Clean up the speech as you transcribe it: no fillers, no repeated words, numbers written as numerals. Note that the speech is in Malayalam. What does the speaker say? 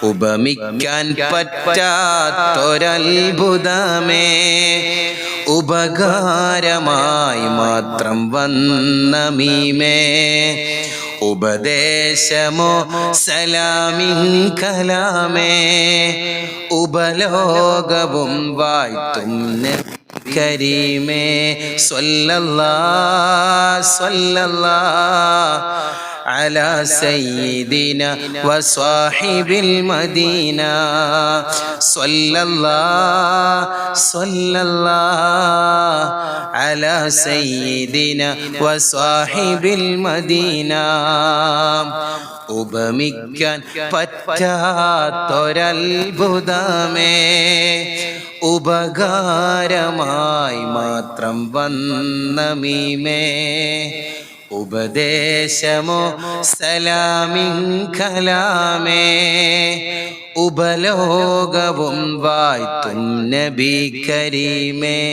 ഉപമിക്കാൻ പറ്റാത്തൊരത്ഭുതമേ, ഉപകാരമായി മാത്രം വന്ന മീമേ. ഉപദേശമോ സലാമിൻ കലാമേ, ഉപലോകവും വാഴ്ത്തും നബി കരീമേ. സ്വല്ലല്ലാഹ് സ്വല്ലല്ലാഹ് അലാ സയ്യിദിന വസ്വാഹിബിൽ മദീന. സ്വല്ലല്ലാഹ് സ്വല്ലല്ലാഹ് അലാ സയ്യിദിന വസ്വാഹിബിൽ മദീന. ഉപമിക്കാൻ പറ്റാത്തൊരത്ഭുതമേ, ഉപകാരമായി മാത്രം വന്ന മീമേ. ഉപദേശമോ സലാമിൻ കലാമേ, ഉപലോകവും വാഴ്ത്തും നബി കരീമേ.